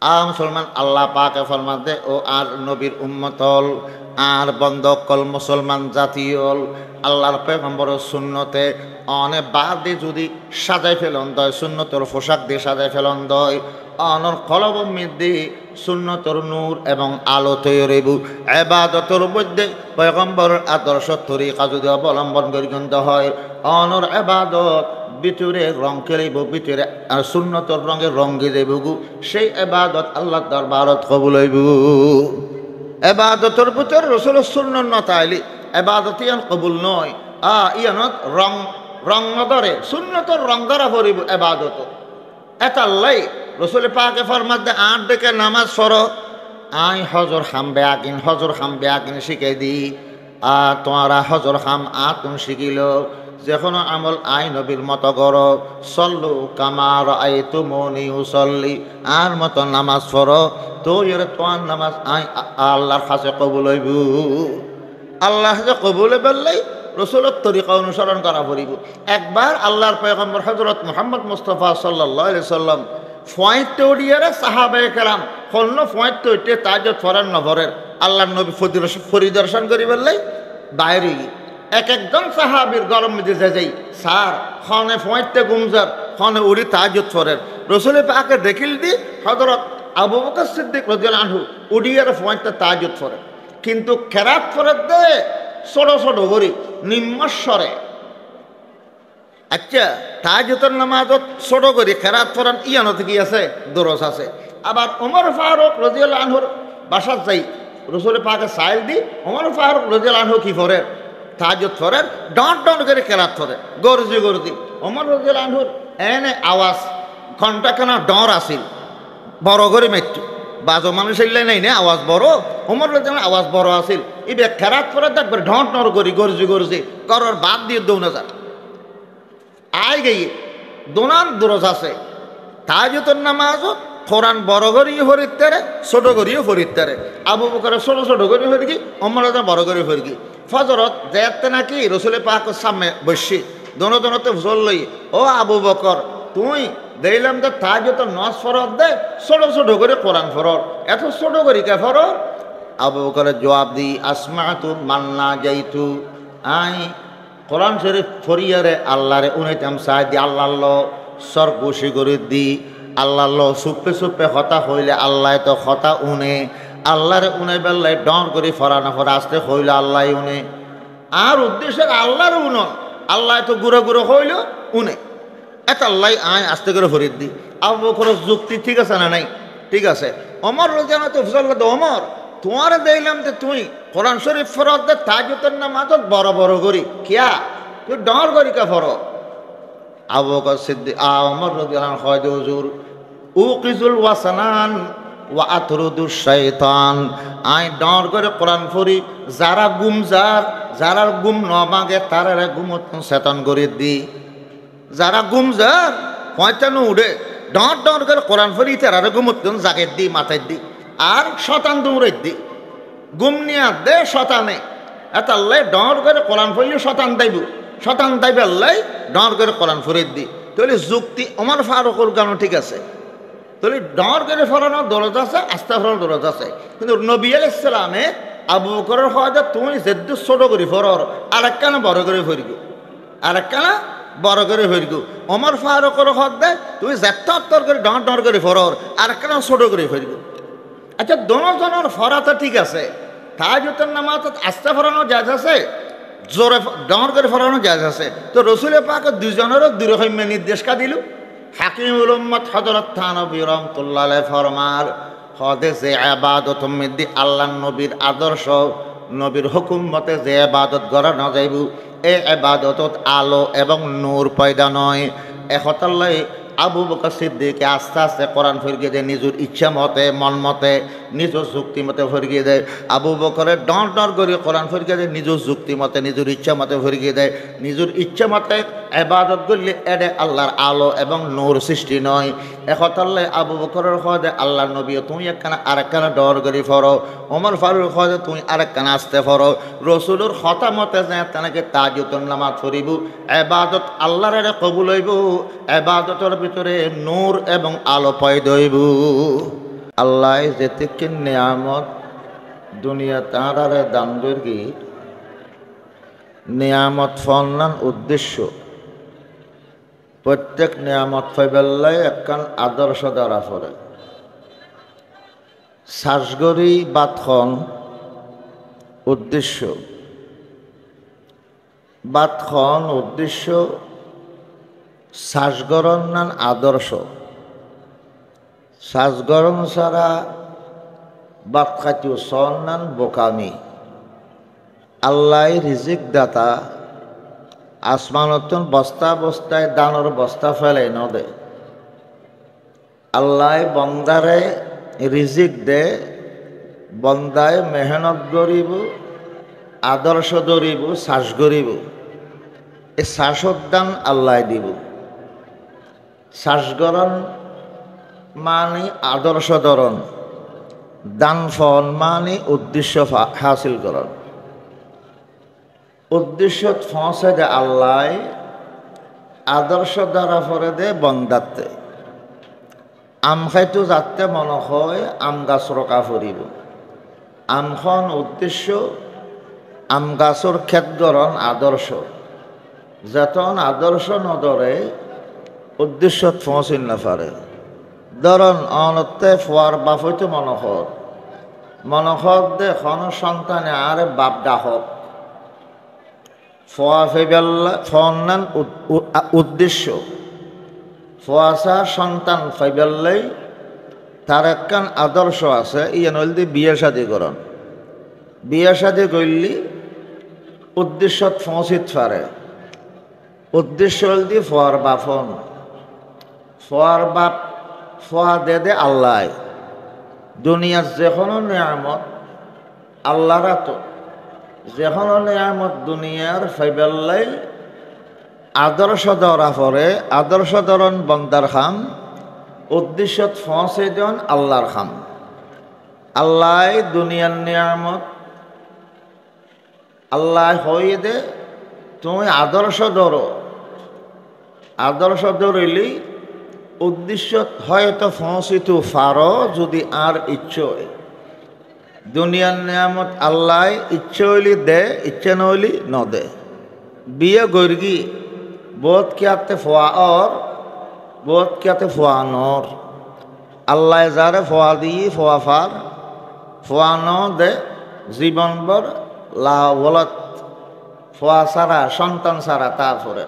মুসলমান আল্লাহ পাকে ফরমান দে ও আর নবীর উম্মতল আর বন্ধকল মুসলমান জাতীয়ল আল্লাহর পয়গম্বরের সুন্নতে অনেক বাদে যদি সাজাই ফেলন দয় সুন্নতর পোশাক দিয়ে সাজাই ফেলন দয় অনর কলব মধ্যে সুন্নতর নূর এবং আলো তৈরিবু এবাদতর মধ্যে পয়গম্বরের আদর্শ তরিকা যদি অবলম্বন করিগন্ত হয় অনর এবাদত ভিতরে রং খেলিব ভিতরে আর সুন্নতর রঙের রঙে দেবগু সেই এবাদত আল্লাহ দরবারত কবুল হইব এবাদতর ভিতরে রসুলের সুন্নত নতাইলি এবাদত ইয়ান কবুল নয় ইয়ানত রং রং নদরে সুন্নতর রং ধরা পড়িব এবাদত এতাল্লাই রসুল পাকে ফরমাতে আট ডেকে নামাজ পড়ো আই হজর খামবে আকিন শিখাই দি তোমারা হজর খাম তুমি শিখিল যে কোনো আমল আই নবীর মতো করো সল্লু কামার আই তুমনি উসল্লি আর মতো নামাজ পড়ো তো এর তোমার নামাজ আই আল্লাহর কাছে কবুল হইব আল্লাহ যে কবুল বললেই রসুলের তরিকা অনুসরণ করা পড়িব একবার আল্লাহর পয়গম্বর হযরত মুহাম্মদ মুস্তাফা সাল্লাল্লাহু আলাইহি সাল্লাম ফয়েতে উড়িয়ারে সাহাবায়ে কেরাম হন্য ফয়েতে উঠে তাহাজ্জুদ ফরেন নভরের আল্লাহর নবী পরিদর্শন করি বললেই বাইরে এক একজন সাহাবীর গরম মেজে যাই স্যার খনে ফয়েতে গুমজার খনে উড়ি তাহাজ্জুদ ফরেন রসুল পাকে দেখিল দি হযরত আবু বকর সিদ্দিক রাদিয়াল্লাহু আনহু উড়িয়ারে ফয়েতে তাহাজ্জুদ ফরেন কিন্তু কেরাত ফরে দে ছোট ছোট করি নিম্নস্বরে আচ্ছা তাহাজ্জুদের নামাজত ছোট করি খেরাত ফরান ইয়ানত কি আছে দরজ আছে আবার ওমর ফারুক রাদিয়াল্লাহু আনহুর বাসাত যাই রসুল পাকে সাইল দি ওমর ফারুক রাদিয়াল্লাহু আনহু কি ফরে তাহাজ্জুদ ফরে ডন করে খেরাত ফরে গরজি ওমর রাদিয়াল্লাহু আনহুর এনে আওয়াজ ঘন্টা কেনা ডর আসিল বড় করে মেট্টু বাজো মানুষ এলে নাই না আওয়াজ বড় ওমর রাদিয়াল্লাহু আওয়াজ বড় আসিল ইবে খেরাত ফরে দেখবে ঢন করি গরজি করর বাদ দিয়ে দৌনা যা আই গেই দোনান দরজ আছে তাহাজ্জুদের নামাজ কোরআন বড় করিও ফরিত্তারে ছোট করিও ফরিত্তারে আবু বকর ছোট করি ফরিকি ওমর বড় করি ফরিকি ফজরত যেতে নাকি রসুল পাকের সামনে বসি দোনোতে ফজল লই ও আবু বকর তুই দেখলাম তো তাহাজ্জুদের নস ফরত দে ছোট করে কোরআন ফরর এত ছোট করি কে ফরর আবু বকরের জবাব দি আসমাতু মান্না যাইতু আই কোরআন শরীফ ফরিয়ারে আল্লাহরে উনাইতাম চাই দি আল্লাহ সর বসি করে দি আল্লাহ সুপে হতা হইলে আল্লাহ তো হতা উনে আল্লাহরে উনে বেল্লাই ডর করে ফরানো ফরা আসতে হইলে আল্লাহ উনে আর উদ্দেশ্যের আল্লাহর উনন আল্লাহ তো গুঁড়ো হইল উনে এত আল্লাহ আয় আস্তে করে ফরিদ দি আবু বকরের যুক্তি ঠিক আছে না নাই ঠিক আছে ওমর রাদিয়াল্লাহু আনহু ফজল ওমর তোমার দেখলাম যে তুই কোরআন শরীফ ফরত দে তাহাজ্জুদের নামাজ বড় করি কিয়া তুই ডর করি কে ফর আবু বকর সিদ্দিক ওমর রাদিয়াল্লাহু আনহু কয় হুজুর উকিজুল ওয়াসানান ওয়া আতরুদুশ শাইতান আই ডর করে কোরআন ফরি যারা যারা গুম নমাগে তারা গুমত শয়তান করে দি যারা গুমজার পয়তানো উড়ে ডর করে কোরআন ফরি তারা গুমত জাগের দি মাথায় দি আর শতান দৌড়ে দি গুম নিয়া দে শতানে এত আল্লাহ ডর করে কোরআন ফরিয়ে শতান দাইবে আল্লাহ ডর করে কোরআন ফরিয়ে দি তাহলে যুক্তি ওমর ফারুকের গান ঠিক আছে তাহলে ডর করে ফরানোর দরজ আছে আস্থা ফরানোর দরজ আছে কিন্তু নবী আলাইহিস সালামে আবু বকরের হওয়া তুমি যেহেতু ছোট করি ফরর আর একখানা বড় করে ফরিগু ওমর ফারুকের হওয়া দেয় তুমি যেত্তর করে ডর করে ফরর আর একখানা ছোট করে ফরিগু আচ্ছা দোনোজনের ফরা তো ঠিক আছে তাহাজ্জুদের নামাজ আস্তে ফরানো জায়েজ আছে জোরে ডর করে ফরানো জায়েজ আছে তো রসুল পাক দুজনেরও দুরকম নির্দেশ কা দিল হাকিমুল উম্মত হযরত থানবী রাহমাতুল্লাহ আলাইহি ফরমার হদে যে ইবাদত মধ্যে আল্লাহর নবীর আদর্শ নবীর হুকুম মতে যে ইবাদত করা না যাইব এই ইবাদতত আলো এবং নূর পয়দা নয় একতাল্লাহ আবু বকর সিদ্দিক আস্তে আস্তে কোরআন ফিরিয়ে দেয় নিজের ইচ্ছা মতে মন মতে নিজের যুক্তি মতে ফিরিয়ে দেয় আবু বকরের ডর করে কোরআন ফিরিয়ে দেয় নিজের যুক্তি মতে নিজের ইচ্ছা মতে ফিরিয়ে দেয় নিজের ইচ্ছা মতে ইবাদত করলে এডে আল্লাহর আলো এবং নূর সৃষ্টি নয় একতাল্লাহ আবু বকরের হদে আল্লাহর নবী তুমি একখানা আরেকখানা ডর করে ফরো ওমর ফারুক হদে তুমি আরেকখানা আসতে ফরো রসুলের হতা মতে যে তাকে তাহাজ্জুদের নামাজ পড়িব ইবাদত আল্লাহর কবুল হইব ইবাদতের ভিতরে নূর এবং আলো পয়দা হইব। আল্লাহ যেতিকে নিয়ামত দুনিয়া তাঁরারে দান করি নিয়ামত ফলনান উদ্দেশ্য প্রত্যেক নিয়ামত ফাইবেল্লাই একখান আদর্শ দ্বারা পড়ে শ্বাসগরি বাতখন উদ্দেশ্য বাতখন উদ্দেশ্য শ্বাসগরণ নান আদর্শ শ্বাসগরণ ছাড়া বাত খাতিও সন নান বোকামি আল্লাহ রিজিক দাতা আসমানতন বস্তা বস্তায় দানর বস্তা ফেলে নদে আল্লাহ বন্দারে রিজিক দে বন্দায় মেহনত গরিব আদর্শ দরিব শ্বাস গরিব এই শ্বাসোদ্যান আল্লাহ দিব শ্বাসগরণ মানে আদর্শ ধরন দান ফল মানে উদ্দেশ্য হাসিল করণ উদ্দেশ্য ফসে দে আল্লাহ আদর্শ দ্বারা ফরে দে বন্দাতে আম খাইতো যাতে মনে হয় আম গাছ রকা ফুরিব আমখন উদ্দেশ্য আম গাছর ক্ষেতগরণ আদর্শ যতন আদর্শ নদরে উদ্দেশ্যত ফসিল না পারে ধরন অনতে ফোয়ার বাপ হইতো মনহর দে খন সন্তানে আরে বাপ ডাহক ফোয়া ফাইবাল্লা ফনান উদ্দেশ্য ফোয়াশা সন্তান ফাইবাল্লাই তার একখান আদর্শ আছে ইয়ান হল দি বিয়ে শাদি করন বিয়ে শাদি করলি উদ্দেশ্যত ফসিত পারে উদ্দেশ্য হল দি ফোয়ার বাপন ফোয়ার বাপ ফোয়া দে দে আল্লাহ দুনিয়ার যে কোনো নিয়ামত আল্লাহরা তো যে কোনো নিয়ামত দুনিয়ার ফাইবাল্লাই আদর্শ ধরা পরে আদর্শ ধরন বন্দার খাম উদ্দেশ্যত ফসে দেন আল্লাহর খাম আল্লাহ দুনিয়ার নিয়ামত আল্লাহ হয়ে দে তুমি আদর্শ ধরো আদর্শ ধরিলি উদ্দেশ্য হয়তো ফসিত ফারো যদি আর ইচ্ছে দুনিয়ার নিয়ামত আল্লাহ ইচ্ছে হইলি দে ইচ্ছে নহলি ন দে বিয়ে গর্গি বোধ কিয়াতে ফোয়া অর বোধ কিয়াতে ফোয়া নর আল্লাহ যারে ফোয়া দিয়ে ফোয়া ফার ফোয়া ন দে জীবনভর লা বলত ফোয়া সারা সন্তান সারা তারপরে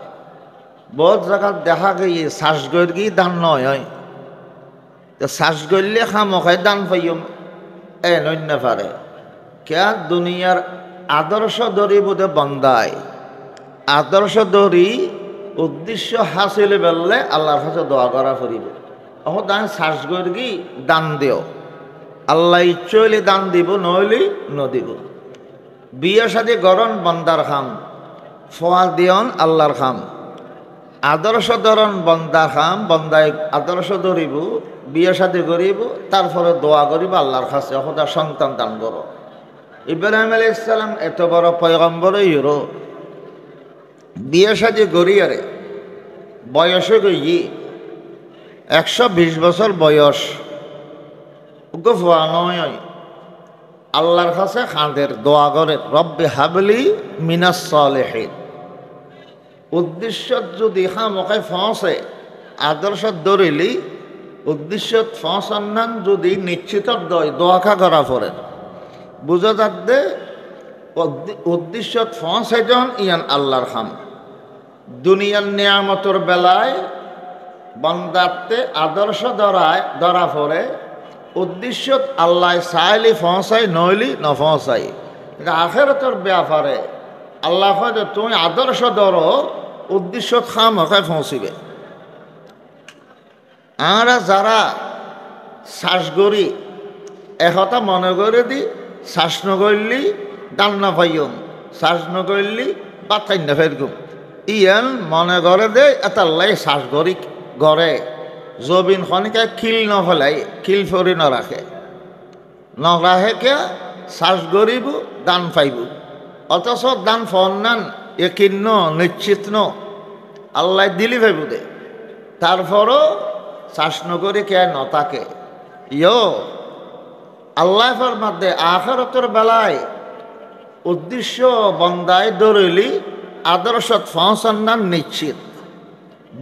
বহুত জায়গা দেখা গিয়ে শ্বাস গর্গি দান নয় হয় তো শ্বাস গড়লে খামখায় দান পাইম এ নন্য পারে কে দুনিয়ার আদর্শ দরি বোধে বন্দায় আদর্শ দরি উদ্দেশ্য হাসিল বেললে আল্লাহর কাছে দোয়া করা ফুরিব অহ দান শ্বাস গর্গি দান দিও আল্লাহ ইচ্ছে হইলে দান দিব নইলি নদিব বিয়ে সাদি গরণ বন্দার খাম ফোয়া দিয়ন আল্লাহর খাম আদর্শ ধরন বন্দা খাম বন্দায় আদর্শ ধরিব বিয়ে শাদি করিব তারপরে দোয়া করিব আল্লাহর কাছে সদা সন্তান দান করো ইব্রাহিম আলাইহিস সালাম এত বড় পয়গম্বরই হলো বিয়ে শাদি করিয়ারে বয়সে গিয়ে 120 বছর বয়স গফা নয় আল্লাহর কাছে খাঁদের দোয়া করে রব্বি হাবলি মিনাস সালিহিন উদ্দেশ্য যদি খামখায় ফসে আদর্শ ধরিলি উদ্দেশ্য ফসান্নান যদি নিশ্চিত দোয়াখা করা পড়ে বুঝা যাতে উদ্দেশ্য ফসে জন ইয়ান আল্লাহর খাম দুনিয়ার নিয়ামতর বেলায় বন্দাতে আদর্শ ধরা পড়ে উদ্দেশ্য আল্লাহ চাইলি ফসাই নইলি নফসাই আখেরাতের ব্যাপারে আল্লাহ হয় তুমি আদর্শ ধরো উদ্দেশ্য খাম হকায় পৌঁছিবে আমরা যারা শ্বাস গড়ি একথা মনে করে দি শ্বাস নগরলি দান না পাইম শ্বাস নগরলি বাতাই না ফেরগুম ইয়ান মনে করে দে এতাল্লাই শ্বাস গড়ি গড়ে জবিন খনিকে খিল নফেলাই খিল ফরি নরাখে কে শ্বাস গড়িব দান পাইব অথচ দান ফন্নান একিন্ন নিশ্চিত ন আল্লাহ দিলি ভাইব দে তারপরও শ্বাস নগরে কে নতাকে ইয়ো আল্লাহ ফরমাতে আখিরাতের বেলায় উদ্দেশ্য বন্দায় দৌড়লি আদর্শত পৌঁছান নিশ্চিত।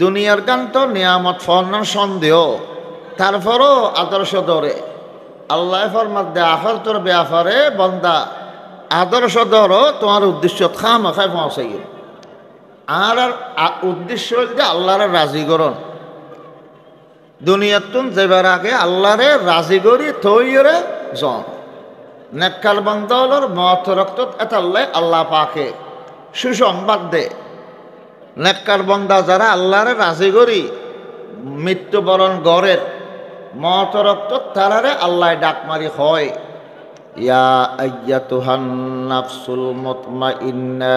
দুনিয়ার গান তো নিয়ামত ফরনার সন্দেহ, তারপরও আদর্শ দৌড়ে আল্লাহ ফরমাতে আখিরাতের ব্যাপারে বন্দা আদর্শ দৌড় তোমার উদ্দেশ্য খামাখায় পৌঁছাই। আর উদ্দেশ্য যে আল্লাহরে রাজি করন, দুনিয়াতুন যাবার আগে আল্লাহরে রাজি করি থইরে জন নেককার বান্দার মত রক্ত এতাল্লাই আল্লাহ পাকে সুসংবাদ দে। নেককার বান্দা যারা আল্লাহরে রাজি করি মৃত্যুবরণ গড়ের মত রক্ত তারারে আল্লাহ ডাক মারি হয়, ইয়া আইয়াতুহান নাফসুল মুতমাইন্না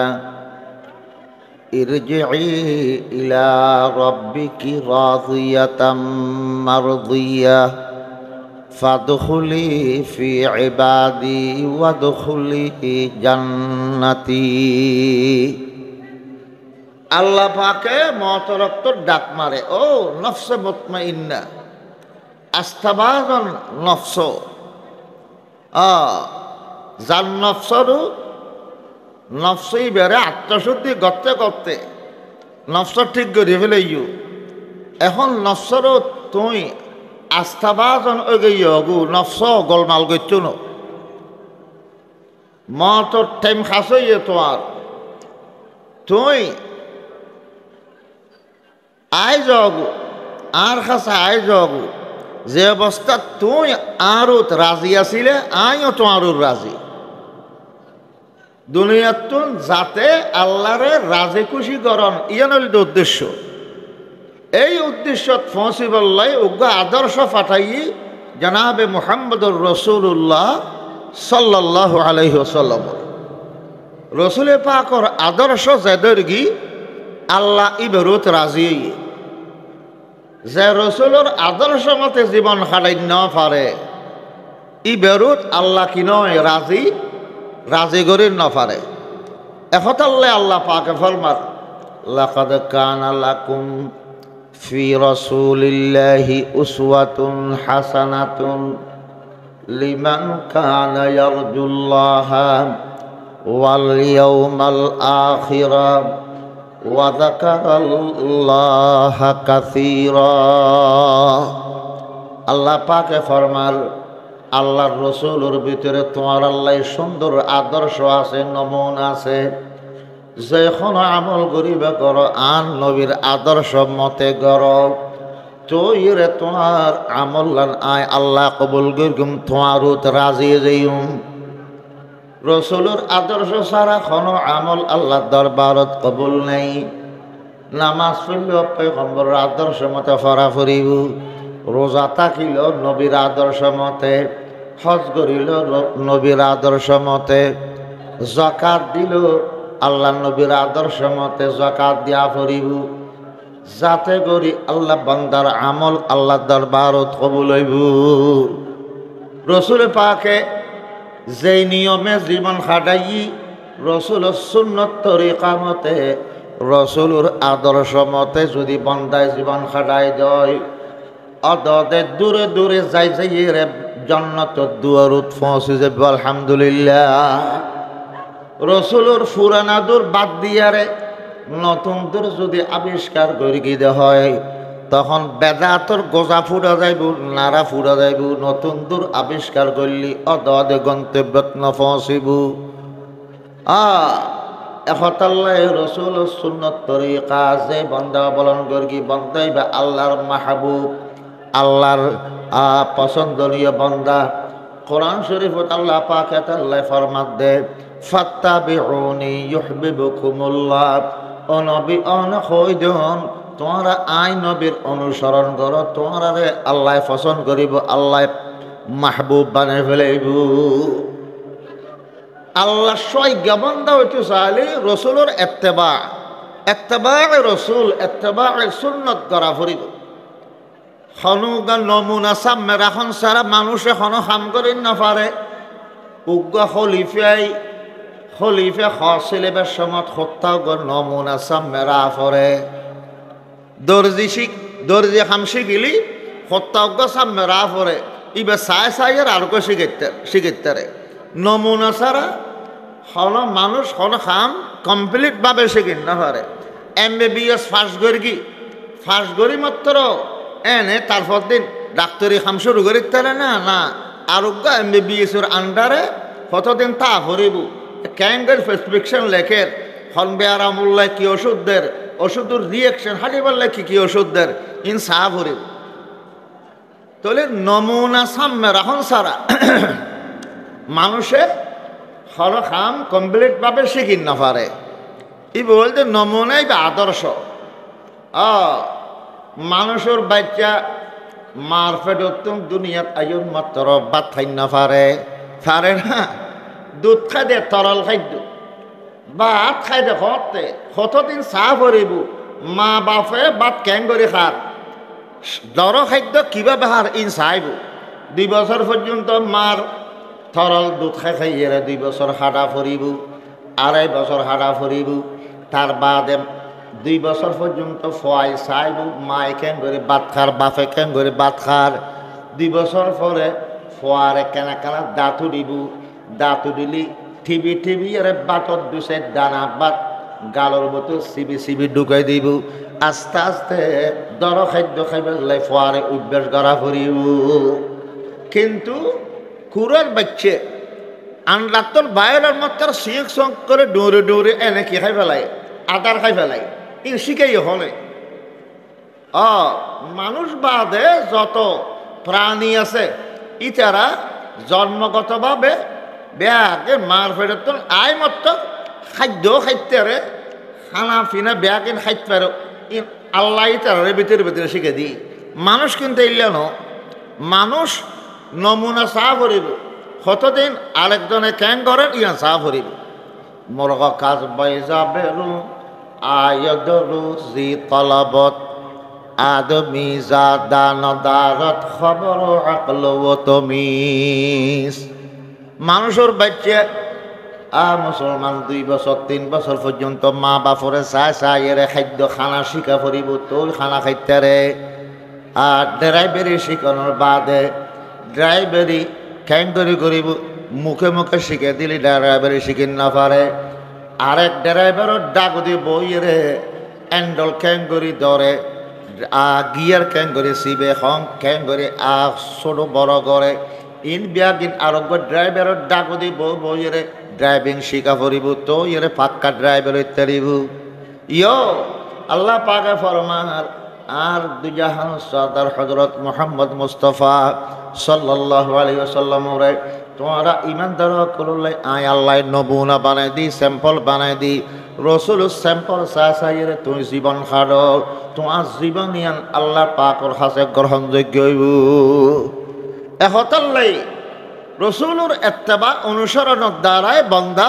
ইরজিই ইলা রাব্বিকি রাদিয়াতাম মারদিয়া ফাদখুলি ফি ইবাদি ওয়াদখুলি জান্নাতি। আল্লাহ পাকে মত রক্ত ডাক মারে, ও নফসে মুতমাইন্না আস্থাবাজন নফস, যার নফসরু নফসই বেড়ে আত্মশুদ্ধি করতে করতে নফস ঠিক করে ফেলেইও। এখন নফসরও তুই আস্থাবাজন ওই গু নফস গোলমাল করছ ন মতর টাইম খাসই তোমার তুই আই যাগু আর খাসা আই যাগু যে অবস্থা তুই আরও রাজি আছিলে আইও তোমারও রাজি। দুনিয়াতুন যাতে আল্লাহরে রাজি খুশি করন ইয়ান হল উদ্দেশ্য। এই উদ্দেশ্যত পৌঁছিবল্লাই উগ্র আদর্শ ফাটাই জনাবে মুহাম্মদুর রাসূলুল্লাহ সাল্লাল্লাহু আলাইহি ওয়াসাল্লাম। রসুলে পাকর আদর্শ যেদর্গি আল্লাহ ইবরুত রাজি, যে রসুলের আদর্শ মতে জীবন খাটাই ন পারে ইবরুত আল্লাহ কি নয় রাজি রাজি করি ন পারে। এখতাল্লে আল্লাহ পাকে ফরমার লাকাদ কানা লাকুম ফি রাসূলিল্লাহি উসওয়াতুন হাসানাতুন লিমান কানা ইয়ারজুল্লাহা ওয়াল ইয়াউমাল আখিরা ওয়া যাকারাল্লাহা কাসীরা। আল্লাহ পাকে ফরমার আল্লাহর রসুলের ভিতরে তোমার আল্লাহ সুন্দর আদর্শ আছে, নমুনা আছে। যখন আমল করিবে করো আন নবীর আদর্শ মতে করো তৈরে তোমার আমল আয় আল্লাহ কবুল করিম, তোমারও রাজি যাইম। রসুলের আদর্শ ছাড়া কোনো আমল আল্লাহ দরবারত কবুল নেই। নামাজ পড়লেও পয়গম্বরের আদর্শ মতে ফরা ফুরিব, রোজা থাকিল নবীর আদর্শ মতে, হজ করিল নবীর আদর্শ মতে, যাকাত দিল আল্লাহ নবীর আদর্শ মতে যাকাত দিয়া ফুরিব, যাতে করি আল্লাহ বান্দার আমল আল্লাহ দরবারত কবুল হইব। রসুল পাকে যেই নিয়মে জীবন খাটাই রসুলের সুন্নত তরিকা মতে রসুলের আদর্শ মতে যদি বান্দায় জীবন খাটাই দেয় অদে দূরে দূরে যাই যাই রে জান্নাতের দুয়ারত পৌঁছে যাবে আলহামদুলিল্লাহ। রসুলের পুরানা দূর বাদ দিয়ারে নতুন দূর যদি আবিষ্কার করি গিয়ে হয় তখন বেদাতর গোজা ফুটা যাইব, নাড়া ফুটা যাইব। নতুন দূর আবিষ্কার করলি অদে গন্তব্যত নপৌঁছিব। এখতাল্লাহ রসুলের সুন্নত তরিকা যে বন্দা অবলম্বন করি বন্দাই বা আল্লাহর মাহবুব, আল্লাহর পছন্দনীয় বন্দা। কোরআন শরীফত আল্লাহ পাক আল্লাহ ফরমাত দে ফাত্তাবিউনি ইউহিব্বুকুমুল্লাহ, ও নবী অন হইজন তোমরা আই নবীর অনুসরণ করো, তোমরা আল্লাহ পছন্দ করিব, আল্লাহ মাহবুব বানিয়ে ফেলাইব। আল্লাহ সৈজ্ঞা বন্দা হইতে চাইলে রসুলের ইত্তেবা রসুল ইত্তেবা সুন্নত করা ফুরিব। হনুগা নমুনা সামনে রাখন সারা মানুষ এখনো কাম করি না পারে। উগ্র খলিফে হসিলেবের সময় হত্যাও নমুনা সামনে রা পরে। দর্জি খাম শিখিলি হত্যাজ্ঞ সামনে রা পরে ইবে সায়ের আর কো শিখিতারে নমুনা ছাড়া হল মানুষ হল খাম কমপ্লিটভাবে শিখিন না পারে MBBS ফার্স্ট করি মাত্র এনে তারপর দিন ডাক্তারি খাম শুরু করি তারে না আরোগ্য MBBS এর আন্ডারে কতদিন তা ভরিব ক্যাঙ্গের প্রেসক্রিপশন লেখের হন বেয়ারামুল্লাহ কি ওষুধদের ওষুধের রিয়েকশন হাঁটি বললে কি ওষুধদের ইন চা ভরিব তাহলে নমুনা সামনে রাখন সারা মানুষে হল খাম কমপ্লিটভাবে শিখিন না পারে ই বলতে নমুনাই বা আদর্শ মানুষের বাচ্চা মারফেট দুনিয়াত আয়ুন মাত্র বাদ খাই না পারে না দুধ খাই দে তরল খাদ্য ভাত খাই দে কতদিন চাহ ভরিব মা বাপে ভাত কেং করে খার দর খাদ্য কিভাবে হার ইন চাইব 2 বছর পর্যন্ত মার তরল দুধ খাইয়ে 2 বছর হাঁটা ফুরিব 2.5 বছর হাঁটা ফুরিব তার বাদে 2 বছর পর্যন্ত ফোয়াই চাইব মায় কেন করে ভাত খার বাপে কেন করে ভাত খার 2 বছর পরে ফোয়ারে কেনা দাঁতু দিব দাঁতু দিলি ঠিবি আরে বাটত দুসে দানা বাত গালর মতো সিবি ঢুকাই দিব আস্তে আস্তে দর খাদ্য খাইবে ফোয়ারে অভ্যাস করা ফুরিব কিন্তু কুড়ার বাচ্চে আন্ডাতর বাইরের মতো সিঁক সঙ্ক করে দৌড়ে এনে কি খাই ফেলাই আদার খাই ফেলাই ই শিখাই হলে মানুষ বাদে যত প্রাণী আছে ইতারা জন্মগতভাবে বেয়াকে মার ফেরত আয় মত খাদ্য খাইতে খানা পিনা বেয়াকে খাইতে পারো আল্লাহ ইতারে ভিতরে শিখে দিই মানুষ কিন্তু ইল্লানো মানুষ নমুনা চা ভরিব কতদিন আরেকজনে ক্যাং করেন ইয়া চা ভরিব মরগ কাজ বাইজা বেরু আয়দরু জি তলবত আদমি যা দানদারত খবর আকল ও তমিস মানুষের বাচ্চা মুসলমান 2 বছর 3 বছর পর্যন্ত মা বাপরে চায় খাদ্য খানা শিখা ফুরিব তোর খানা খাইতে আর ড্রাইভারি শিখানোর বাদে ড্রাইভারি ক্যাং করিব মুখে শিখে দিলি ড্রাইভারি শিখিন না পারে আরেক ড্রাইভারের ডাক দিয়ে বইয়ে হ্যান্ডল ক্যাং করি ধরে গিয়ার ক্যাং করে সিবে হং ক্যাং করে ছোট বড় করে ইন বিয়াগিন আরোগ্য ড্রাইভারের ডাক দিয়ে বইয়ে ড্রাইভিং শিখা ফুরিব তো ইয়ে পাক্কা ড্রাইভার ইত্যাদিব আল্লাহ পাকে ফরমার আর দুজাহান সরদার হজরত মোহাম্মদ মুস্তফা সাল্লাল্লাহু আলাইহি ওয়াসাল্লাম রে তোমরা ইমানদার করলে আয় আল্লাহ নমুনা বানাই দি স্যাম্পল বানাই দি রসুল স্যাম্পল চাইরে তুমি জীবন খাড় তোমার জীবন ইয়ান আল্লাহ পাকর কাছে গ্রহণযোগ্য হইব এহতাল্লাই রসুলের ইত্তেবা অনুসরণের দ্বারাই বন্দা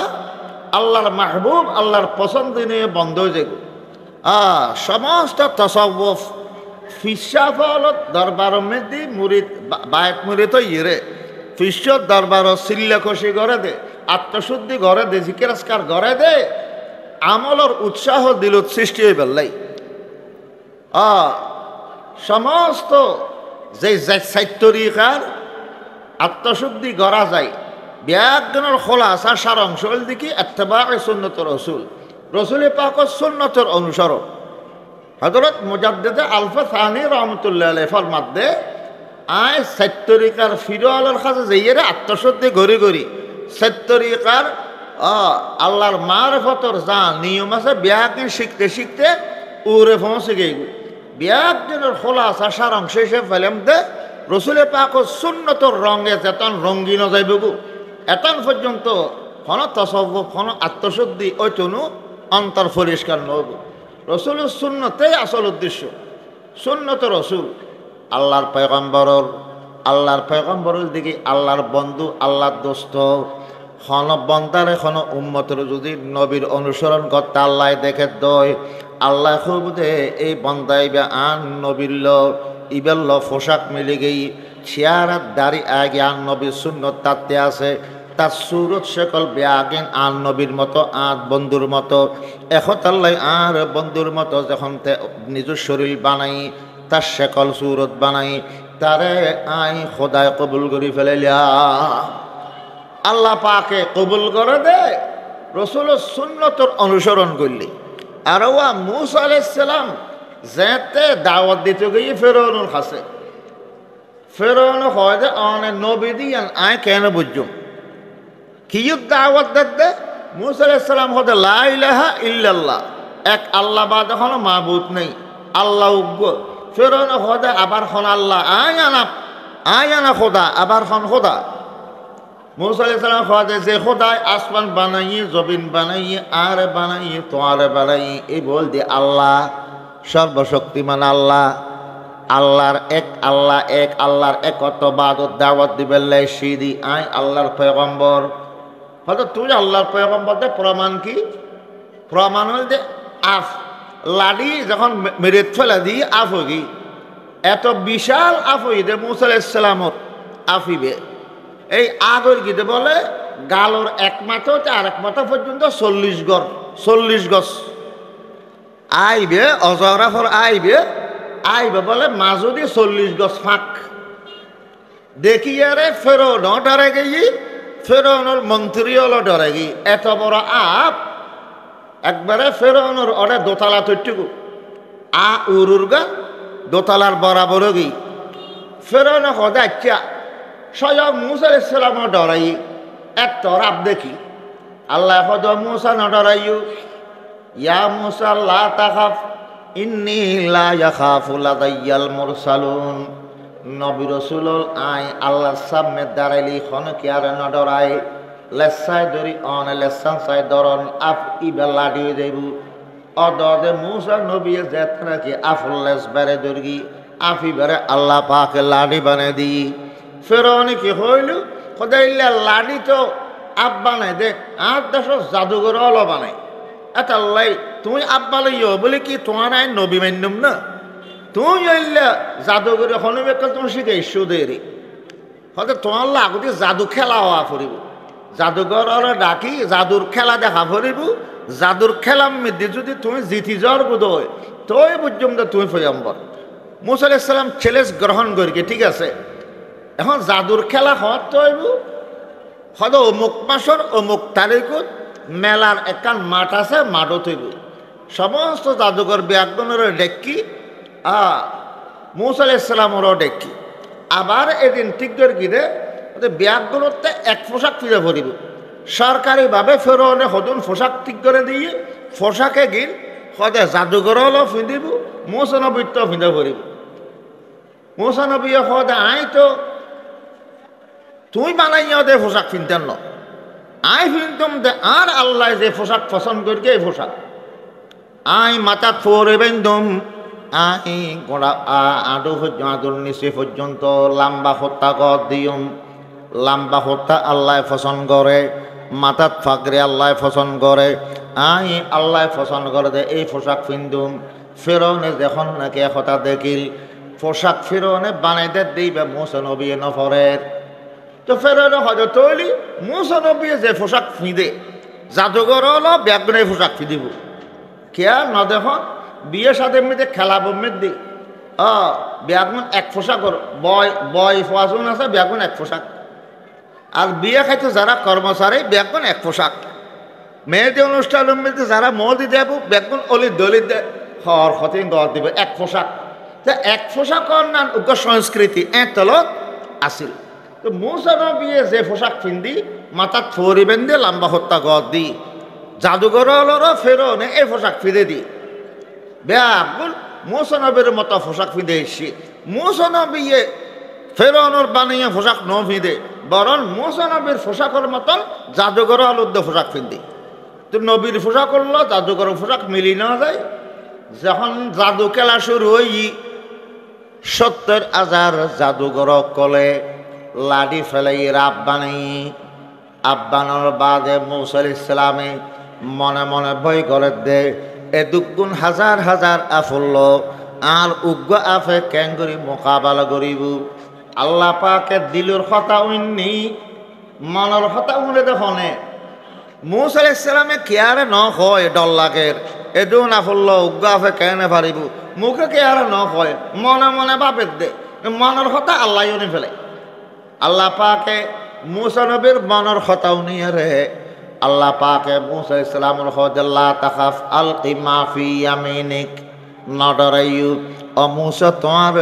আল্লাহর মাহবুব আল্লাহর পছন্দ নিয়ে বন্ধ হয়ে যাবে সমস্ত তসব্বুফ ফিসাফলত দরবার মেদি মুরিদ বায়ত মুরিদ ইরে ফিসর দরবার সিল্লা খুশি করে দে আত্মশুদ্ধি করে দে জিকিরাজকার করে দে আমলর উৎসাহ দিল সৃষ্টি হয়ে পেলাই সমস্ত যে সাহিত্যরিকার আত্মশুদ্ধি করা যায় ব্যাকরণের খোলাসা সার অংশ দিকে ইত্তেবা সুন্নত রসুল রসুল পাকের সুন্নতের অনুসরণ হযরত মুজাদ্দিদ আলফা সানি রহমতুল্লাহ আলাইহি ফরমাতে আয় সাহিত্যরিকার ফিরোয়ালের কাছে যাইয়ে আত্মশুদ্ধি গড়ি সাহিত্যরিকার আল্লাহর মারফতর যা নিয়ম আছে ব্যাকে শিখতে উরে পৌঁছে গেই ব্যাকরণের খোলাসা সার অংশ হিসেবে ফেলাম দে রসুল পাকের সুন্নতর রঙে যেতন রঙ্গিন যাইব এতন পর্যন্ত কোনো তসব্বুফ কোনো আত্মশুদ্ধি ওই চনু অন্তর পরিষ্কার নব রসুলের সুন্নতেই আসল উদ্দেশ্য সুন্নত রসুল আল্লাহর পয়গম্বরের দিকে আল্লাহর বন্ধু আল্লাহর দোস্ত খন বন্দারে খন উম্মতের যদি নবীর অনুসরণ করতে আল্লাহ দেখে দয় আল্লাহ খুব দে এই বন্দাই বা আন নবীর ইবেল পোশাক মিলে গেই চেয়ার দাড়ি আগে আন নবীর সুন্নত তাতে আছে তার সুরত সকল ব্যাগিন আর নবীর মতো আর বন্ধুর মতো এখতাল্লাই আর বন্ধুর মতো যখন নিজের শরীর বানাই তার সকল সুরত বানাই তারে আই খোদায় কবুল করি ফেলাইলা আল্লাহ পাকে কবুল করে দে রসুলের সুন্নতর অনুসরণ করলি। আর ওয়া মূসা আলাইহিস সালাম যেতে দাওয়াত দিতে গিয়ে ফেরাউনের কাছে ফেরাউন হয় যে অনেক নবী দিয়ান আয় কেন বুঝুম কি দাওয়াত দে মূসা আলাইহিস সালাম হতে লা ইলাহা ইল্লাল্লাহ এক আল্লাহ বাদ এখন মাবুদ নেই আল্লাহ উগ্র ফেরাউন হয় আবার খন আল্লাহ আয় আনা খোদা আবার খন খোদা মূসা আলাইহিস সালাম হয় যে খোদায় আসমান বানাইয়ে জমিন বানাইয়ে আর বানাইয়ে তোয়ারে বানাইয়ে এই বল দিয়ে আল্লাহ সর্বশক্তিমান আল্লাহ আল্লাহর এক আল্লাহর একত্ববাদত দাওয়াত দিবেন সিদি আই আল্লাহর পয়গম্বর হয়তো তুই আল্লাহর পয়গম্বর দে প্রমাণ কি প্রমাণ হল যে আফ লাডি যখন মেরেত ফেলা দিয়ে আফ হই এত বিশাল আফ হই দে মূসা আলাইহিস সালামর আফিবে এই আগর গিতে বলে গালোর এক মাথা হতে আরেক মাথা পর্যন্ত 40 গজ আইবে অজরাফর আইবে বলে মাজুদি 40 গজ ফাঁক দেখি আরে ফেরাউন ডরে গিয়ে ফেরাউনের মন্ত্রী হলো ডরে গিয়ে এত বড় আপ একবারে ফেরাউনের অরে দোতলা তৈটুকু উরুরগা দোতলার বরাবর গিয়ে ফেরাউন হদে আচ্ছা স্বয়ং মূসা আলাইহিস সালাম ডরাই এত রাব দেখি আল্লাহ হদ মূসা ন ডরাইও ইয়া মূসা লা তাখাফ ইন্নী লা ইয়াখাফু লাদাইয়াল মুরসালুন নবী রাসূলুল আই আল্লাহর সামনে দাঁড়াইলি খন কি আর ন ডরাই লেসাই দরি অন লেসান সাই দরন আফ ইবেলা দিয়ে দেবু অদদে মূসা নবী যেতনা কি আফলেস বেরে দরগি আফি বেরে আল্লাহ পাক লাডি বানে দি ফেরাউন কি হইল খোদাইল্লা লাডি তো আপ বানাই দে আর দেশ জাদুঘর হলো বানাই এটা লাই তুমি আব্বা লইও বলে কি তোমার আইন নবী মান্যম না তুই হইলে জাদুঘরে হনুবেকাল তুমি শিখাইছো দেরি হয়তো তোমার লাগতে জাদু খেলা হওয়া ফুরিব জাদুঘর ডাকি জাদুর খেলা দেখা ফুরিব জাদুর খেলার মধ্যে যদি তুমি জিতি যাওয়ার বোধ হয় তোই বুঝুম তুমি পয়গম্বর মূসা আলাইহিস সালাম চ্যালেঞ্জ গ্রহণ করি ঠিক আছে এখন জাদুর খেলা হওয়ার তো হয়তো অমুক মাসর অমুক তারিখত মেলার একান মাঠ আছে মাঠত হইব সমস্ত জাদুঘর ব্যাকরণের ডেক্কি মূসা আলাইহিস সালামেরও ডেক্কি আবার এদিন ঠিক করে গিয়ে ব্যাকরণতে এক পোশাক ফিরে ভরিব সরকারিভাবে ফেরাউনে হদুন পোশাক ঠিক করে দিয়ে পোশাকে গিন হদে জাদুঘর হলো ফিঁদিব মূসা নবীর তো ফিঁদে ভরিব মূসা নবী হদে আই তো তুই বানাইয়া দে পোশাক ফিনতেন ন আই ফিনতম দে আর আল্লাহ যে পোশাক পছন্দ করি এই পোশাক আই মাথা ফোরে বেন্দম আই গোড়া আদুর নিচে পর্যন্ত লম্বা হত্যা কর দিয়ম লম্বা হত্যা আল্লাহ পছন্দ করে মাথাত ফাকরে আল্লাহ পছন্দ করে আই আল্লাহ পছন্দ করে দে এই পোশাক ফিন্দুম ফেরাউনে যখন নাকি হতা দেখিল পোশাক ফেরাউনে বানাই দে দিবে মূসা নবী নফরের তো ফেরাউন হয়তো তৈলি মূসা নবী যে পোশাক ফিঁদে জাদুঘর হলো ব্যাগুনে পোশাক ফিঁদিব কেয়া ন দেখুন বিয়ে সাথে মেয়েতে খেলাবো মেয়েদি ব্যাগুন এক পোশাক বয় ফাজুন আছে ব্যাগুন এক পোশাক আর বিয়ে খাইতে যারা কর্মচারী ব্যাগুন এক পোশাক মেয়েদের অনুষ্ঠানের মধ্যে যারা মদি দেব ব্যাগুন অলি দলিত দে হর হতে দর দিবে এক পোশাক এক পোশাকর নান উগ্র সংস্কৃতি তলত আসিল তো মূসা নবী যে পোশাক পিন্ধি মাথাত ফরি বেঁধে লম্বা হত্যা গদ দি জাদুঘর ফেরাউনে এই পোশাক ফিরে দি ব্যাগুল মূসা নবীর মতো পোশাক ফিঁদে এসছি মূসা নবী ফেরাউনের বানিয়ে পোশাক ন ফিঁদে বরং মূসা নবীর পোশাকের মতন জাদুঘর পোশাক ফিন্দি তো নবীর পোশাক করলো জাদুঘর পোশাক মিলি না যায় যখন জাদু খেলা শুরু হই 70,000 জাদুঘর কলে লাডি ফেলাই আব্বানোর বাদে মূসা আলাইহিস সালামে মনে মনে ভয় করে দে এ দুগুণ হাজার হাজার আফুল্ল আর উগ্র আফে কেন করি মোকাবেলা করিব আল্লাহ পাকে দিলুর কথা উন্নি মনের কথা উনে দেখনে মূসা আলাইহিস সালামে কেয়ারে ন হয় ডর লাগের এদু না ফুল্ল উগ্র আফে কেনে পারিব মুখে কেয়ারে ন হয় মনে মনে বাপের দে মনের কথা আল্লাহ উনি ফেলে আল্লাহ পাকে মুসা নবীর মনের কথাও নিয়ে রে আল্লাহ পাকে মুসা ইসলামুল হদল্লা তাকাফ আল কিমাফি ইয়ামিনিক নডরাইয়ু ও মুসা তোমার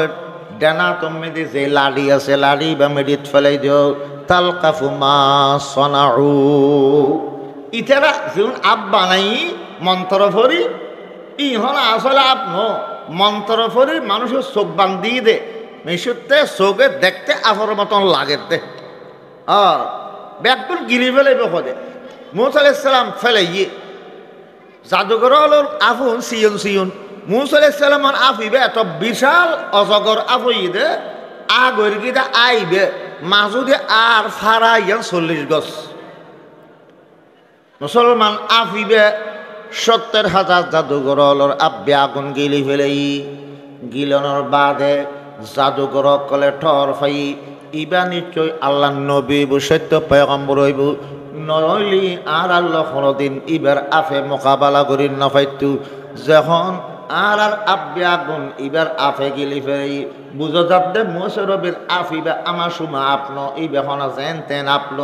ডানা তুমি দি যে লাড়ি আছে লাড়ি বা মেডিত ফেলাই দিও তালকাফু মা সনাউ ইতারা যেমন আপ বানাই মন্ত্র ফরি ইহন আসলে আপ মন্ত্র ফরি মানুষের চোখ বান্ধি দে মিশুতে চোখে দেখতে আফর মতন লাগে দে ব্যাগগুন গিলি ফেলাইব খোদে মুসা আলাইহিস সালাম ফেলাইয়ে জাদুঘর হল আফুন সিয়ন মুসা আলাইহিস সালাম আফিবে এত বিশাল অজগর আফই দে আগর গিদা আইবে মাজুদে আর ফারা ইয়ান 40 গজ মুসলমান আফিবে 70,000 জাদুঘর হলর আব্বে আগুন গিলি ফেলাই গিলনের বাদে জাদুঘর কলে ঠর ফাই ইবা নিশ্চয় আল্লাহ নবী সত্য পয়গম্বর হইব নইলি আর আল্লাহ কোনদিন ইবার আফে মোকাবেলা করি নফাইতু যখন আর আব্বে আগুন ইবার আফে গিলি ফেরি বুঝো যাবে মোসরবের আফিবা আমার সুমা আপন ইবা হনা যেন তেন আপন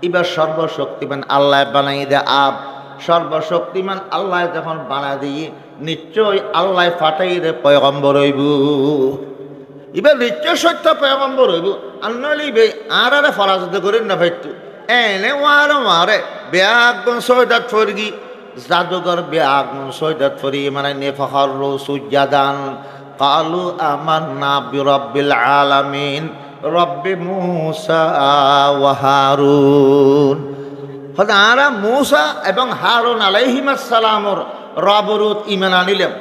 ইবার সর্বশক্তিমান আল্লাহ বানাই দে আপ সর্বশক্তিমান আল্লাহ যখন বানাই দিয়ে নিশ্চয় আল্লাহ ফাটাই রে পয়গম্বর হইব এবার নিশ্চয় সত্য পয়গম্বর হইব আর নইলে আর ফরাজত করি না ভাইতু এনে ওয়ারে বেআগুন সৈদাত ফরগি জাদুঘর বেআগুন সৈদাত ফরি মানে নেফাখর সুজাদান কালু আমান্না বিরব্বিল আলামিন রব্বি মুসা ওয়া হারুন হদারা মুসা এবং হারুন আলাইহিমাস সালামর রবরুত ঈমান আনিলাম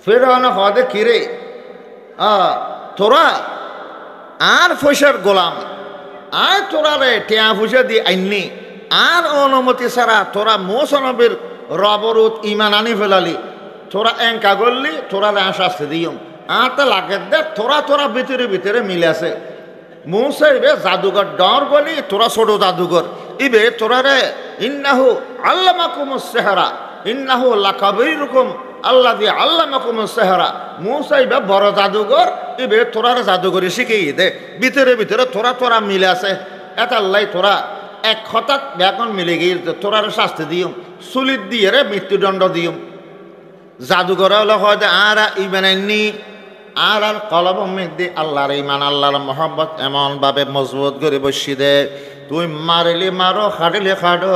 ফিরআউন হদে কিরে তোরা আর পয়সার গোলাম আর তোরা রে টিয়া পয়সা দিয়ে আইননি আর অনুমতি ছাড়া তোরা মুসা নবীর রবরুত ঈমান আনি ফেলালি তোরা এঙ্কা করলি তোরা শাস্তি দিয়ম আর তা লাগে দে তোরা ভিতরে মিলে আছে মুসা ইবে জাদুঘর ডর বলি তোরা ছোট জাদুঘর ইবে তোরা রে ইন্নাহু আল্লামাকুমুস সিহরা ইন্নাহু লাকাবীরুকুম আল্লাযী আল্লামাকুমুস সিহরা মুসা ইবে বড় জাদুঘর ইবে তোরা জাদুঘরি শিখিয়ে দে ভিতরে তোরা মিলে আছে এটা আল্লাহ তোরা এক হঠাৎ এখন মিলে গিয়ে তোরা শাস্তি দিয়ম সুলিত দিয়ে রে মৃত্যুদণ্ড দিয়ম জাদুঘর হলো হয় আর ইমানাইনি আর কলব মেঘদি আল্লাহর ইমান আল্লাহর মহব্বত এমনভাবে মজবুত করে বসি দে তুই মারিলি মারো খাটিলে খাটো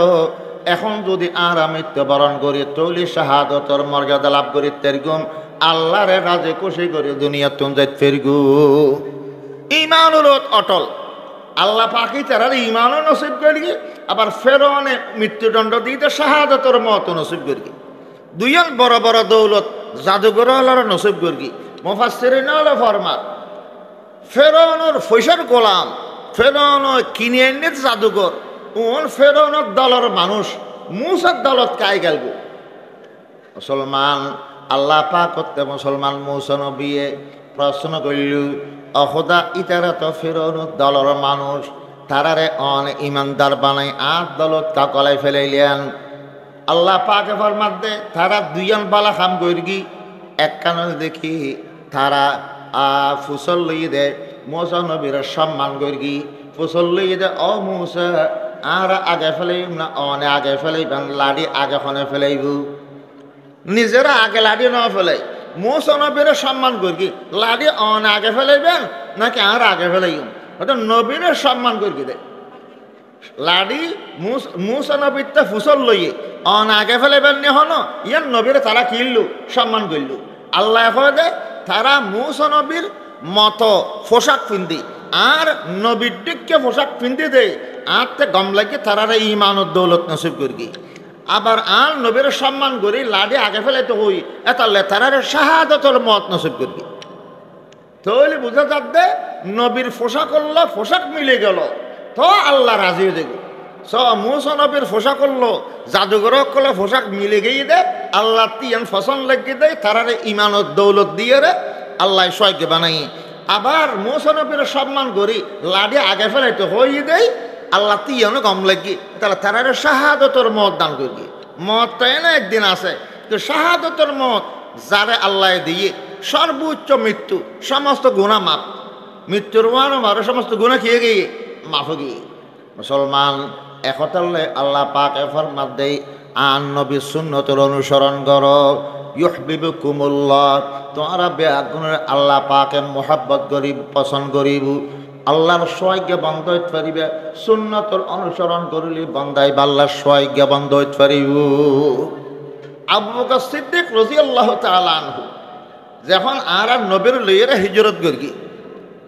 এখন যদি আর মৃত্যুবরণ করি তৈলি শাহাদতর মর্যাদা লাভ করি তেরগুম আল্লাহরে রাজে খুশি করে দুনিয়া তুম যাই ফেরগু ইমানুর অটল আল্লাহ পাকি তারা ইমানও নসিব করি আবার ফেরনে মৃত্যুদণ্ড দিতে শাহাদতর মত নসিব করি দুইজন বড় দৌলত জাদুঘর হলার নসিব করি মুফাসসিরিন হলো ফরমান ফেরৌনের পয়সার গোলাম ফেরৌন কিনে এনে জাদুঘর ওন ফেরৌনের দলের মানুষ মুসার দলত কাই গেল মুসলমান আল্লাহ পাক করতে মুসলমান মুসা নবিয়ে প্রশ্ন করিল অখোদা ইতারা তো ফেরৌনের দলের মানুষ তারারে অন ইমানদার বানাই আর দলত কাকলাই ফেলাইলেন আল্লাহ পাকে ফরমাত দে তারা দুইজন বালা খাম করি এক কান দেখি তারা ফুসল লইয়ে দে মুসা নবীর সম্মান করি ফুসল লইয়ে দে ও মুসা আর আগে ফেলাইব না অনে আগে ফেলাইবেন লাড়ি আগে ফোনে ফেলাইব নিজেরা আগে লাড়ি না ফেলাই মুসা নবীর সম্মান করি লাড়ি অনে আগে ফেলাইবেন নাকি আর আগে ফেলাইব ওটা নবীর সম্মান করি দে লাড়ি মুসা নবীর তা ফুসল লইয়ে অন আগে ফেলাইবেন নি হন ইয়ান নবীর তারা কিনলু সম্মান করলু আল্লাহ দে তারা মুসা নবীর মতো পোশাক পিন্দি আর নবীর দিককে পোশাক পিন্দি দেয় আর তে গম লাগে তারা ইমান দৌলত নসিব করি আবার আর নবীর সম্মান করি লাড়ি আগে ফেলাইতে হই এতালে তারা শাহাদতর মত নসিব করি তাহলে বুঝা যাবে নবীর পোশাক করলো পোশাক মিলে গেল তো আল্লাহ রাজি হয়ে দেব মুসা নবীর পোশাক করলো জাদুঘর করলে পোশাক মিলে গিয়ে দে আল্লাহ তিয়ান ফসল লাগিয়ে দেয় তারারে ইমানত দৌলত দিয়ে রে আল্লাহ সয়কে বানাই আবার মুসা নবীর সম্মান করি লাড়ি আগে ফেলাইতে হয়ে দেয় আল্লাহ তিয়ানো কম লাগি তাহলে তারারে শাহাদতর মত দান করি মত তাই না একদিন আছে তো শাহাদতর মত যারে আল্লাহ দিয়ে সর্বোচ্চ মৃত্যু, সমস্ত গুণা মাপ, মৃত্যুর মারো সমস্ত গুণা খেয়ে গিয়ে মাফ গিয়ে। মুসলমান একতাল্লে আল্লাহ পাক ফরমাত দেই আন নবী সুন্নতের অনুসরণ করো ইউহিব্বুকুমুল্লাহ, তোমরা বেআগুনের আল্লাহ পাকে মোহাব্বত করিব, পছন্দ করিব। আল্লাহর সহায়জ্ঞ বন্ধ হইতে পারিবে, সুন্নতর অনুসরণ করিলে বন্দাই আল্লাহর সহায়জ্ঞ বন্ধ হইতে পারিব। আবু বকর সিদ্দিক রাদিয়াল্লাহু তাআলা আনহু যখন আর নবীর লইয়েরা হিজরত করি,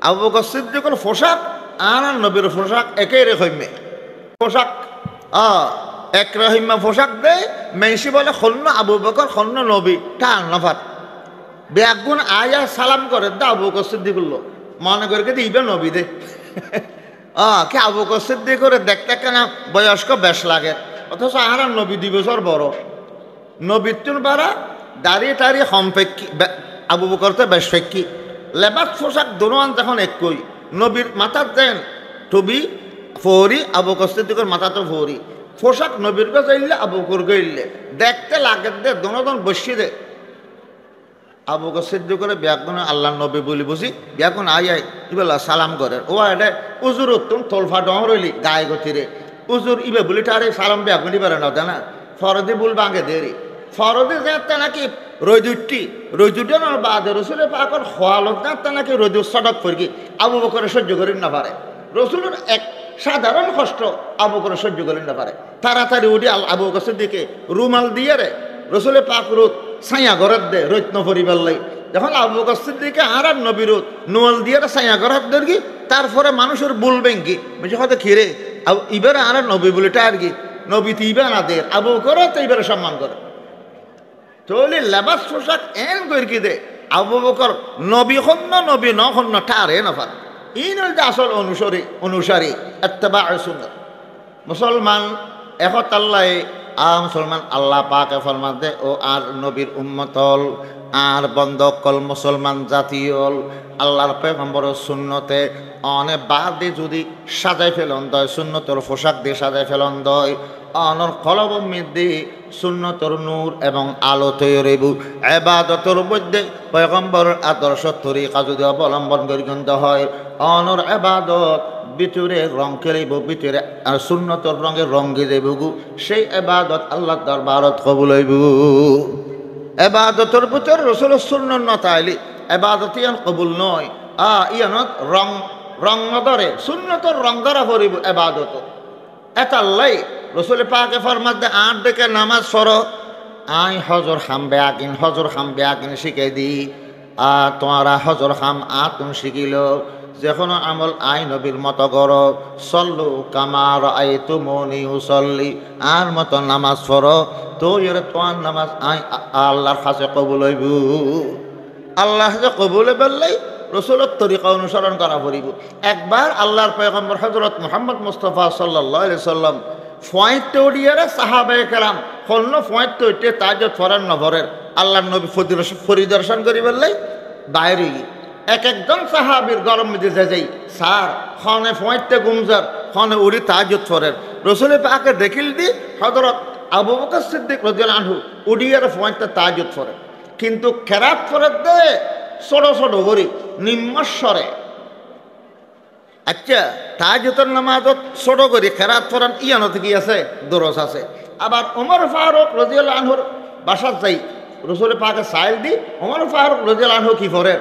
আবু বকর সিদ্দিকের পোশাক আর নবীর পোশাক একই রকমে পোশাক, এক রহিমা পোশাক দেয়। মেসি বলে খন্ন আবু বকর খন্ন নবী টান নফার বেগুন আয়া সালাম করে দা আবু বকর সিদ্দিক মনে করে কে দিবে নবী দে কে আবু বকর সিদ্দিক করে দেখতে কেন বয়স্ক বেশ লাগে, অথচ আর নবী 2 বছর বড়। নবীর তুল বাড়া দাঁড়িয়ে টাড়িয়ে হমফেক্কি, আবু বকর তো বেশ ফেক্কি। লেবাস পোশাক দোনোয়ান তখন একই। নবীর মাথার দেন টুবি ফৌরি, আবু বকর সিদ্দিকের মাথা তো ফৌরি। পোশাক নবীর কাছে ইল্লে আবু বকর গইলে দেখতে লাগে দে দোনোজন বসি দে। আবু বকর সিদ্দিকের ব্যাগুন আল্লাহ নবী বলি বুঝি ব্যাগুন আই ইবেলা সালাম করে ও এটা উজুর উত্তম তোলফা ডং রইলি গায়ে গতিরে উজুর ইবে বলি তারে সালাম ব্যাগুন ইবারে না জানা ফরদি বুল বাঙ্গে দেরি ফরদি যাতে নাকি রৈদুটি রৈদুটানোর বাদে রসুলে পাকর খোয়ালত যাতে নাকি রৈদুর সডক ফরকি আবু বকরে সহ্য করি না পারে। রসুলের এক সাধারণ কষ্ট আবু বকরে সহ্য করি না পারে। তাড়াতাড়ি উঠি আবু বকর সিদ্দিকে রুমাল দিয়ে রে রসুলে পাক রোদ ছায়া ঘরের দে রৈত্ন পরিবার লাই। যখন আবু বকর সিদ্দিকে আর নবী রোদ নুয়াল দিয়ে ছায়া ঘরের দের কি তারপরে মানুষের বলবেন কি বেশি হয়তো খিরে ইবারে আর নবী বলিটা আর কি নবী তো ইবা না দে আবু বকর তো ইবারে সম্মান করে চলি লেবাস পোশাক এন করে কি দে আবু বকর নবী হন্য নবী ন হন্য টারে নফার ইন যে আসল অনুসারী ইত্তেবা সুন্নাত। মুসলমান একত আল্লাহ মুসলমান আল্লাহ পাকে ফরমান দে ও আর নবীর উম্মতল আর বন্ধকল মুসলমান জাতীয়ল আল্লাহর পয়গম্বরের সুন্নতে অনেক বাদ দিয়ে যদি সাজাই ফেলন দয় সুন্নতর পোশাক দিয়ে সাজাই ফেলন দয় অনর কলব মধ্যে সুন্নতর নূর এবং আলো তৈরি এবাদতর মধ্যে পয়গম্বরের আদর্শ তরিকা যদি অবলম্বন করি হয় অনর এবাদত ভিতরে রং খেলিব ভিতরে আর সুন্নতর রঙের রঙে দেব সেই এবাদত আল্লাহ দরবারত কবুল হইব। এবাদতর ভিতরে রসুলের সুন্নত না তাইলে এবাদত ইয়ান কবুল নয়। ইয়ানত রং রং নদরে সুন্নতর রং ধরা পড়িব এবাদত এতাল্লাই রসুল পাকে ফরমাত দে আট ডেকে নামাজ পড়ো আই হজর খামবে আকিন শিখে দি তোমারা হজর খাম তুমি শিখিল যে কোনো আমল আই নবীর মতো করো সল্লু কামার আই তুমনি উসল্লি আর মতো নামাজ পড়ো তো এর তোমার নামাজ আই আল্লাহর কাছে কবুল হইব। আল্লাহ কাছে কবুল বেললাই রসুলের তরিকা অনুসরণ করা পড়িব। একবার আল্লাহর পয়গম্বর হযরত মুহাম্মদ মুস্তাফা সাল্লাল্লাহু আলাইহি সাল্লাম ফয়েতে উড়িয়ারে সাহাবায়ে কেরাম হন্য ফয়েতে উঠে তাহাজ্জুদ ফরেন নভরের আল্লাহর নবী পরিদর্শন করি বেললাই বাইরে এক একজন সাহাবীর গরম মেজে যাই স্যার খনে ফয়েতে গুমজার খনে উড়ি তাহাজ্জুদ ফরের রসুল পাকে দেখিল দি হযরত আবু বকর সিদ্দিক রাদিয়াল্লাহু আনহু উড়িয়ারে ফয়েতে তাহাজ্জুদ ফরে কিন্তু কেরাত ফরে দে ছোট ছোট করি নিম্নস্বরে। আচ্ছা তাহাজ্জুদের নামাজত ছোট করি কেরাত ফরান ইয়ানত কি আছে দরজ আছে। আবার ওমর ফারুক রাদিয়াল্লাহু আনহুর বাসাত যাই রসুল পাকে সাইল দি ওমর ফারুক রাদিয়াল্লাহু আনহু কি ফরে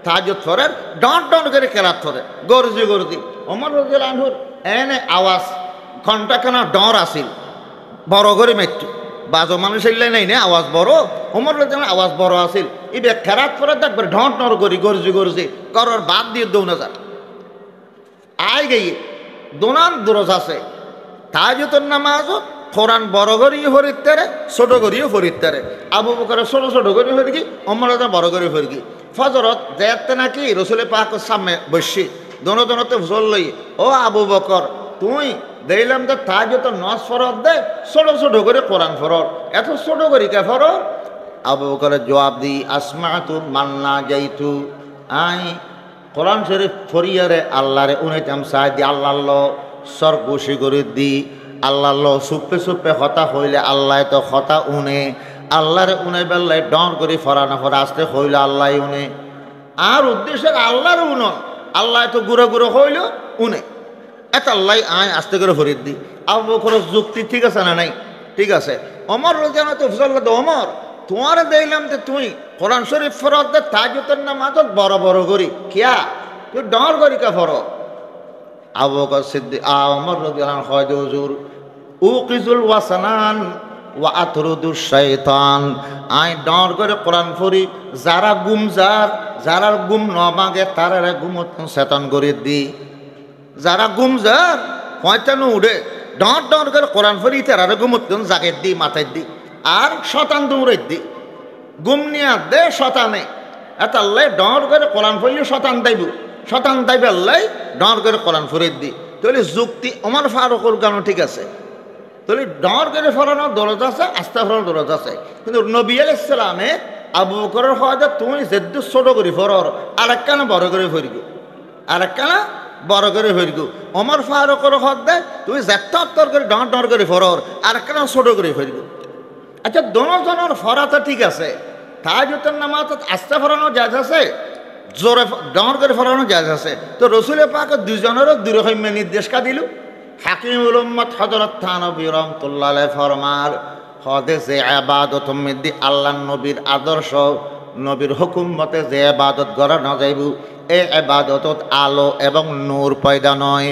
তাহাজ্জুদ ফরে ডন ডন করে কেরাত ফরে গরজি ওমর রাদিয়াল্লাহু আনহুর এনে আওয়াজ ঘন্টা কেনা ডর আসিল বড় করে মৃত্যু বাজো মানুষ এলে নেই না আওয়াজ বড় ওমর রাদিয়াল্লাহু আওয়াজ বড় আসিল ইবে খেরাত করে দেখবে ঢট নর করি গরজি করর বাদ দিয়ে দৌনা যা আই গিয়ে দোনান দরজ আছে তাহাজ্জুদের নামাজ কোরআন বড় করিও ফরিত্তারে ছোট করিও ফরিত্তারে আবু বকর ছোট ছোট করিও ফরিকি ওমর রাদিয়াল্লাহু বড় করিও ফরিকি ফজরত যেতে নাকি রসুল পাকের সামনে বসি দোনোতে ফজল লই ও আবু বকর তুই দেখলাম তো তাহাজ্জুদের নামাজ ফরজ দে ছোট ছোট করে কোরআন ফরজ এত ছোট করি কে ফরজ আবু বকরের জবাব দি আসমাতু মান্না যাইতু আই কোরআন শরীফ ফরিয়ারে আল্লাহরে উনাইতাম চাই দি আল্লাহ সর খুশি করে দি আল্লাহ সুপে সুপে হতা হইলে আল্লাহ তো হতা উনে আল্লাহরে উনে বেল্লাই ডর করে ফরানো ফরা আসতে হইল আল্লাহ উনে আর উদ্দেশ্যের আল্লাহর উনন আল্লাহ তো গুঁড়ো গুঁড়ো হইল উনে এত আল্লাহ আয় আস্তে করে ফরিদ দি আবু বকরের যুক্তি ঠিক আছে না নাই ঠিক আছে ওমর রাদিয়াল্লাহু আনহু ফজল ওমর তোমার দেখলাম যে তুই কোরআন শরীফ ফরজ দে তাহাজ্জুদের নামাজ বড় বড় করি কিয়া তুই ডর করি কা ফরজ আবু বকর সিদ্দিক ওমর রাদিয়াল্লাহু আনহু কয় হুজুর উকিজুল ওয়াসানান ওয়া আতরুদুশ শাইতান আই ডর করে কোরআন পড়ি যারা গুমজার যারা গুম নমাগে তারা গুমত শয়তান করে দি যারা গুমজার পয়তানো উড়ে ডর ডর করে কোরআন পড়ি তারা গুমত জাগের দি মাথায় দি আর শতান দৌড়ে দি গুম নিয়া দে শতানে এত আল্লাহ ডর করে কোরআন পড়লে শতান দাইবে আল্লাহ ডর করে কোরআন ফরিদ দি তাহলে যুক্তি ওমর ফারুকের গান ঠিক আছে তাহলে ডর করে ফরানোর দরজ আছে আস্থা ফরানোর দরজ আছে কিন্তু নবী আলাইহিস সালামে আবু বকরের হয় তুমি যেদু ছোট করে ফরর আর একখানা বড় করে ফরিগো আর একখানা বড় করে ফরিগো ওমর ফারুকের হয় দেয় তুমি যেত্তর করে ডর করে ফরর আর একখানা ছোট করে ফরিগো আচ্ছা দোনোজনের ফরা তো ঠিক আছে তাহাজ্জুদের নামাজ আস্থা ফরানো জায়েজ আছে জোরে ডর করে ফরানো জায়েজ আছে তো রসুল পাক দুজনেরও দুরকম নির্দেশ কা দিল হাকিমুল উম্মত হযরত থানবী রাহমাতুল্লাহ আলাইহি ফরমার হদে যে ইবাদত মধ্যে আল্লাহর নবীর আদর্শ নবীর হুকুম মতে যে ইবাদত করা না যাইব এই ইবাদতত আলো এবং নূর পয়দা নয়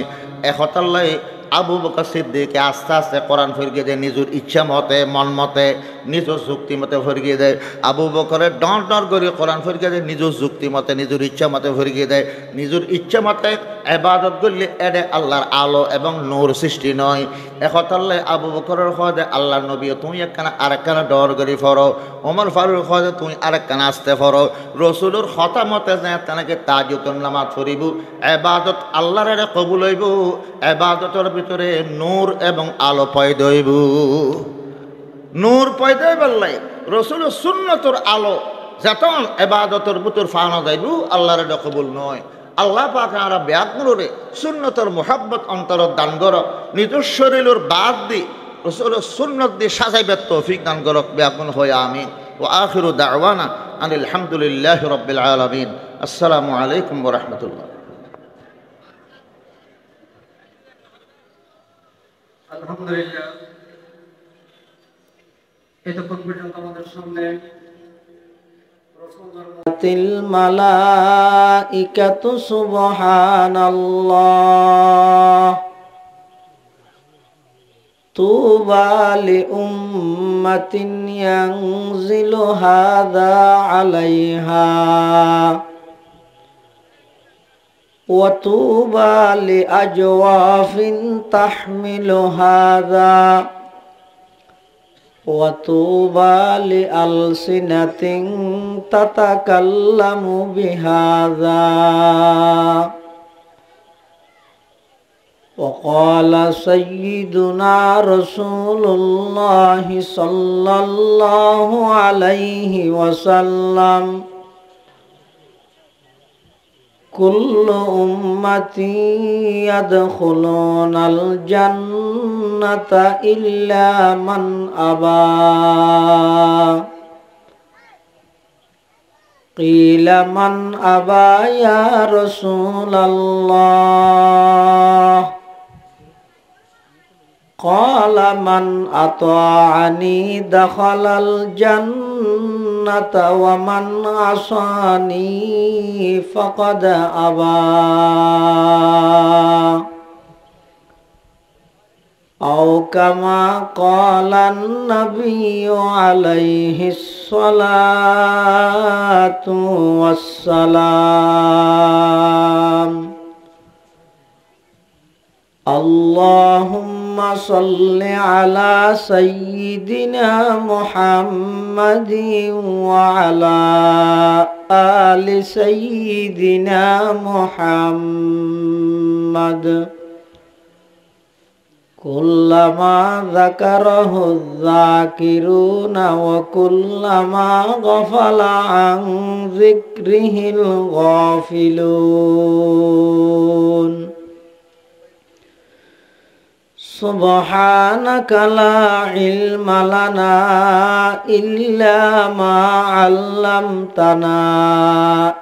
একতাল্লাহ আবু বকর সিদ্দিক আস্তে আস্তে কোরআন ফিরিয়ে দেয় নিজের ইচ্ছা মতে মন মতে নিজের যুক্তি মতে ফিরিয়ে দেয় আবু বকরের ডর করে কোরআন ফিরিয়ে দেয় নিজের যুক্তি মতে নিজের ইচ্ছা মতে ফিরিয়ে দেয় নিজের ইচ্ছা মতে ইবাদত করলে এডে আল্লাহর আলো এবং নূর সৃষ্টি নয় একতাল্লাহ আবু বকরের হয় আল্লাহর নবী তুমি একখানা আরেকখানা ডর করে ফরো ওমর ফারুক হয় তুমি আরেকখানা আসতে ফরো রসুলের হতা মতে যে তেনাকে তাহাজ্জুদের নামাজ পড়িব ইবাদত আল্লাহর কবুল হইব ইবাদতের ভিতরে নূর এবং আলো পয়দা হইব নূর পয়দা হইব আল্লাহ রসুলের সুন্নতর আলো যতন ইবাদতের ভিতর ফানা যাইব আল্লাহর কবুল নয় আল্লাহ পাক আমরা ব্যাগুণরে সুন্নতর মোহাব্বত অন্তর দান করো নিজের শরীরের বাদ দি রসুলের সুন্নত দিয়ে সাজাইবার তৌফিক দান করক ব্যাগুণ হয়ে আমিন ওয়া আখিরু দাওয়ানা আনিল হামদুলিল্লাহি রাব্বিল আলামিন আসসালামু আলাইকুম ওয়া রাহমাতুল্লাহ আলহামদুলিল্লাহ এতক্ষণ পর্যন্ত আমাদের সামনে মালাইকাতু সুবহানাল্লাহ তুবা লিউম্মাতিন ইয়ানজিলু হাযা আলাইহা ওয়া তুবা লিআজওয়াফিন তাহমিলু হাযা وطوبى لألسنة تتكلم بهذا وقال سيدنا رسول الله صلى الله عليه وسلم كل أمتي يدخلون الجنة إلا من أبى قيل من أبى يا رسول الله قال من أطاعني دخل الجنة ومن عصاني فقد أبى أو كما قال النبي عليه الصلاة والسلام اللهم صل على سيدنا محمد وعلى آل سيدنا محمد كلما ذكره الذاكرون وكلما غفل عن ذكره الغافلون سبحانك لا علم لنا إلا ما علمتنا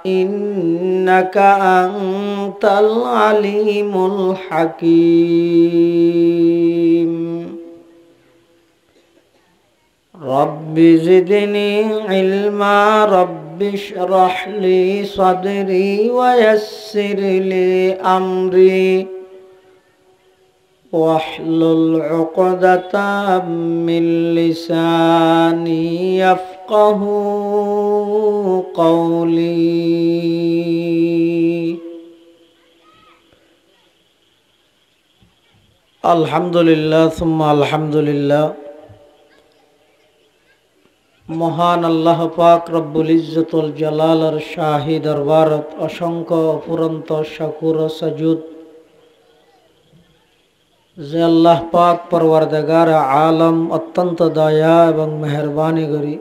إنك أنت العليم الحكيم رب زدني علما رب اشرح لي صدري ويسر لي أمري واحلل عقدة من لساني يفقه قولي الحمد لله ثم الحمد لله মহান আল্লাহ পাক রব্বুল ইজ্জতুল জালালের শাহী দরবারত অসংখ্য অফুরন্ত শাকুর ও সাজুদ যে আল্লাহ পাক পরওয়ারদিগার আলম অত্যন্ত দয়া এবং মেহরবানি করি